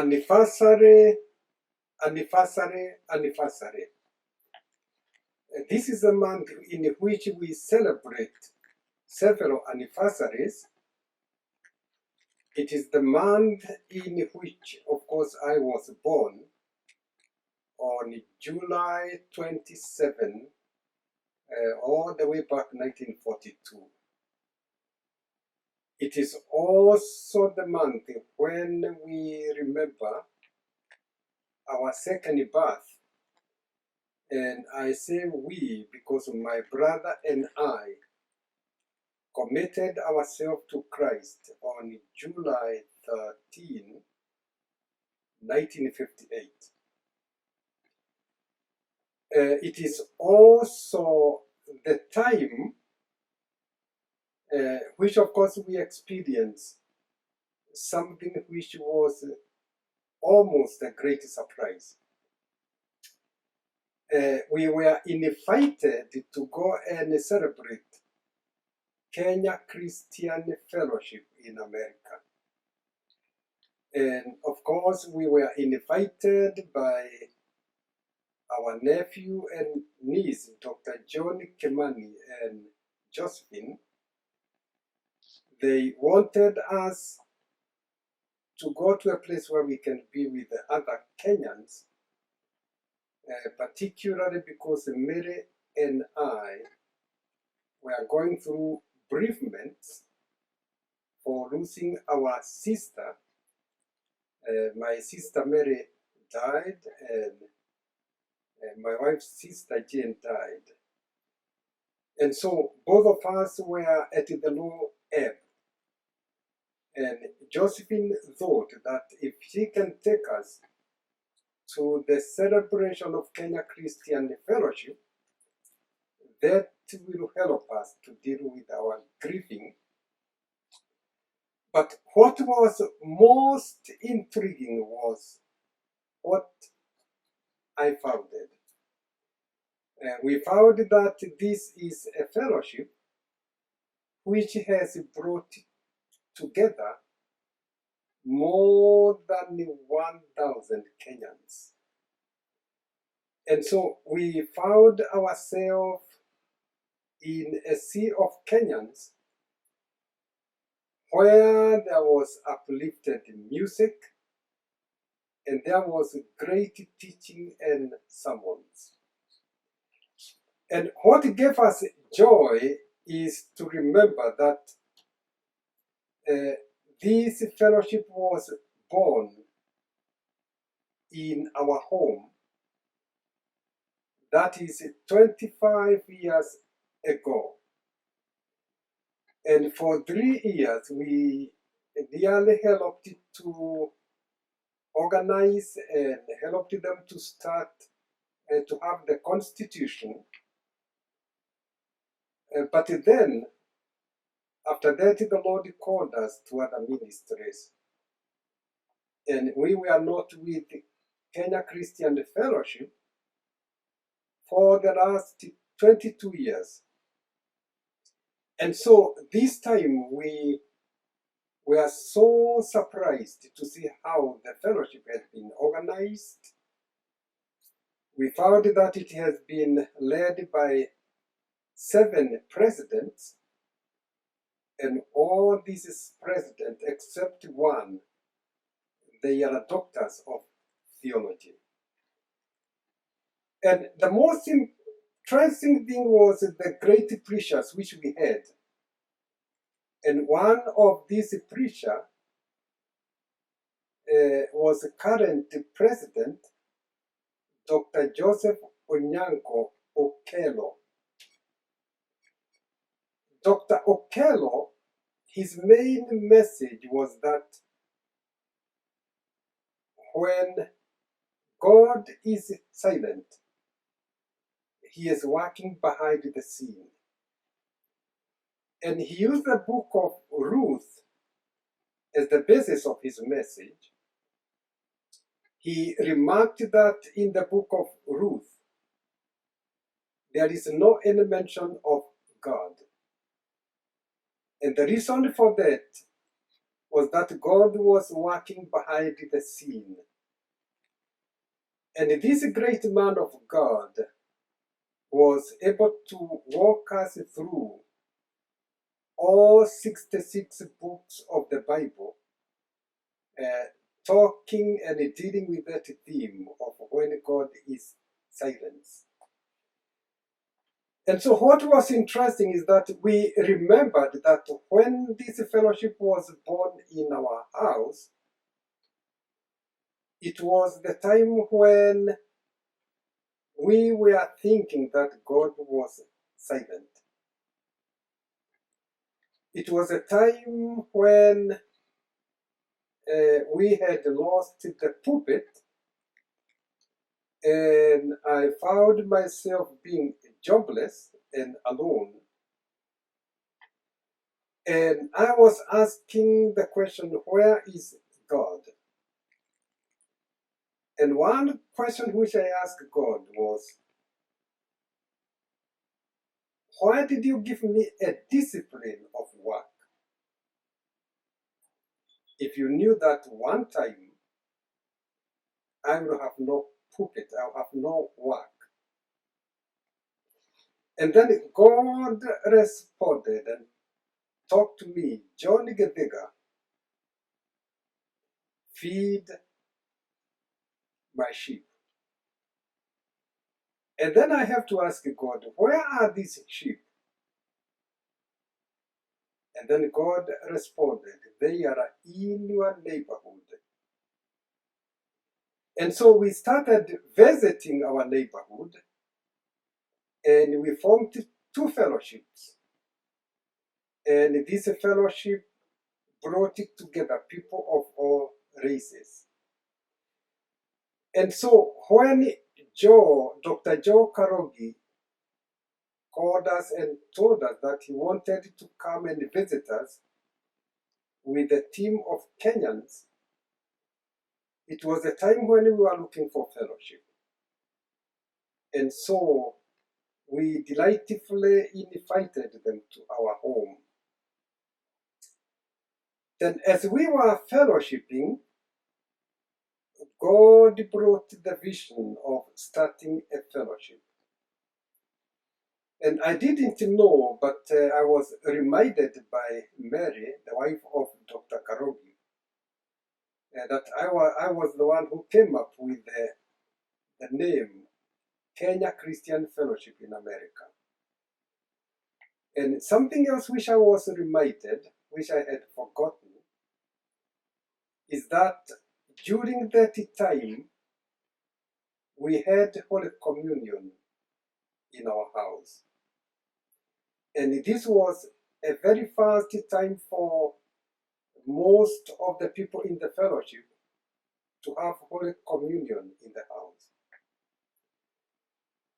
Anniversary, anniversary, anniversary. This is a month in which we celebrate several anniversaries. It is the month in which, of course, I was born on July 27, all the way back 1942. It is also the month when we remember our second birth. And I say we because my brother and I committed ourselves to Christ on July 13, 1958. It is also the time which of course we experienced something which was almost a great surprise. We were invited to go and celebrate Kenya Christian Fellowship in America. And of course we were invited by our nephew and niece, Dr. John Kimani and Josephine. They wanted us to go to a place where we can be with the other Kenyans, particularly because Mary and I were going through bereavements for losing our sister. My sister Mary died, and my wife's sister Jane died. And so both of us were at the low ebb. And Josephine thought that if she can take us to the celebration of Kenya Christian Fellowship, that will help us to deal with our grieving. But what was most intriguing was what I found. We found that this is a fellowship which has brought together more than 1,000 Kenyans. And so we found ourselves in a sea of Kenyans where there was uplifted music and there was great teaching and sermons. And what gave us joy is to remember that this fellowship was born in our home. That is 25 years ago. And for 3 years, we really helped to organize and helped them to start to have the constitution. But then, after that, the Lord called us to other ministries. And we were not with Kenya Christian Fellowship for the last 22 years. And so this time we were so surprised to see how the fellowship had been organized. We found that it has been led by 7 presidents, and all these presidents, except one, they are doctors of theology. And the most interesting thing was the great preachers which we had. And one of these preachers was the current president, Dr. Joseph Onyango Okello. Dr. Okello, his main message was that when God is silent, he is working behind the scene. And he used the book of Ruth as the basis of his message. He remarked that in the book of Ruth, there is no any mention of God. And the reason for that was that God was working behind the scene. And this great man of God was able to walk us through all 66 books of the Bible, talking and dealing with that theme of when God is silent. And so what was interesting is that we remembered that when this fellowship was born in our house, it was the time when we were thinking that God was silent. It was a time when we had lost the pulpit, and I found myself being jobless and alone. And I was asking the question, where is God? And one question which I asked God was, why did you give me a discipline of work? If you knew that one time I will have no pulpit, I'll have no work. And then God responded and talked to me, John Githiga, feed my sheep. And then I have to ask God, where are these sheep? And then God responded, they are in your neighborhood. And so we started visiting our neighborhood, and we formed 2 fellowships. And this fellowship brought it together people of all races. And so when Dr. Joe Karogi called us and told us that he wanted to come and visit us with a team of Kenyans, it was a time when we were looking for fellowship. And so we delightfully invited them to our home. Then as we were fellowshipping, God brought the vision of starting a fellowship. And I didn't know, but I was reminded by Mary, the wife of Dr. Karogi, that I was the one who came up with the name Kenya Christian Fellowship in America. And something else which I was reminded, which I had forgotten, is that during that time, we had Holy Communion in our house. And this was a very fast time for most of the people in the fellowship to have Holy Communion in the house.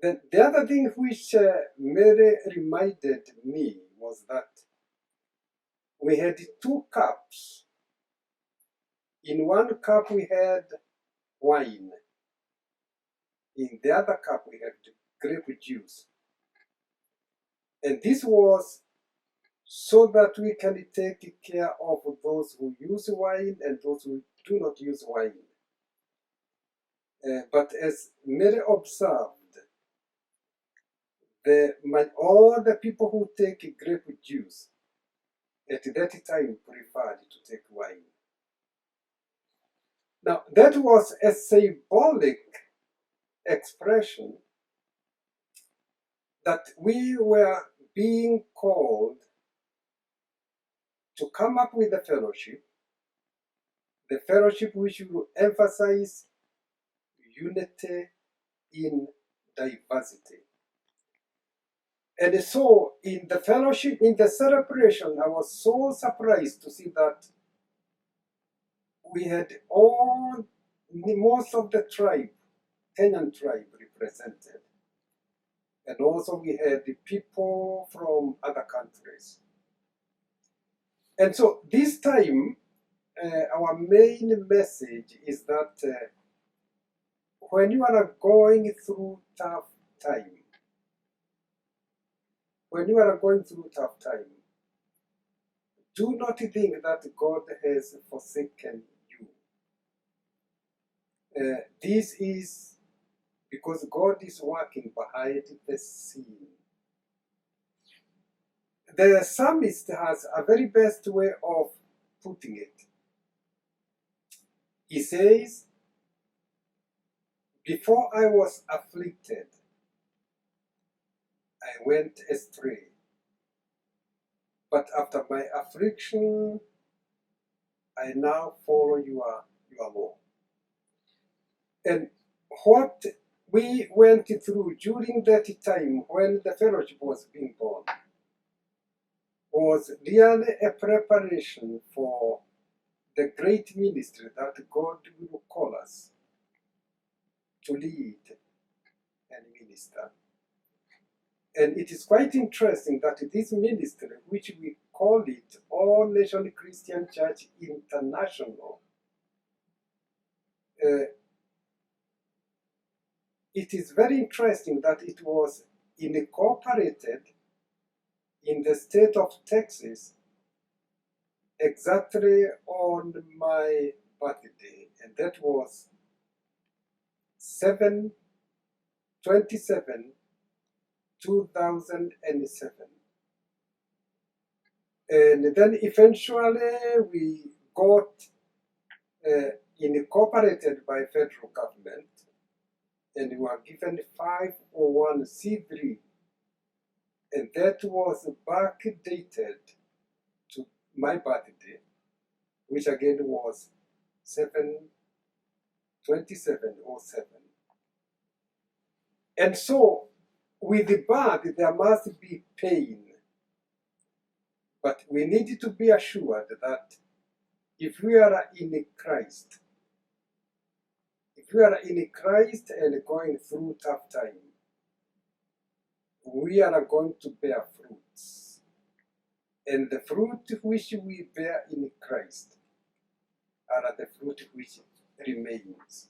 Then the other thing which Mary reminded me was that we had 2 cups. In one cup we had wine. In the other cup we had grape juice. And this was so that we can take care of those who use wine and those who do not use wine. But as Mary observed, all the people who take grape juice at that time preferred to take wine. Now, that was a symbolic expression that we were being called to come up with a fellowship, the fellowship which will emphasize unity in diversity. And so in the fellowship, in the celebration, I was so surprised to see that we had most of the tribe, Kenyan tribe represented. And also we had the people from other countries. And so this time, our main message is that when you are going through tough time, do not think that God has forsaken you. This is because God is working behind the scene. The psalmist has a very best way of putting it. He says, before I was afflicted, I went astray. But after my affliction, I now follow your law. And what we went through during that time when the fellowship was being born was really a preparation for the great ministry that God will call us to lead and minister. And it is quite interesting that this ministry, which we call it All Nation Christian Church International, it is very interesting that it was incorporated in the state of Texas exactly on my birthday, and that was 7/27/2007. And then eventually we got incorporated by federal government, and we were given 501c3, and that was backdated to my birthday, which again was 7/27/07. And so with the birth there must be pain, but we need to be assured that if we are in Christ, and going through tough time, we are going to bear fruits. And the fruit which we bear in Christ are the fruit which remains.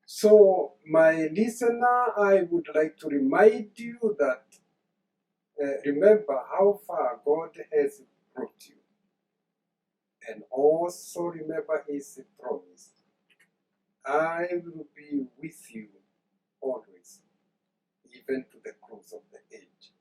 So, my listener, I would like to remind you that remember how far God has brought you. And also remember his promise. I will be with you always, even to the close of the age.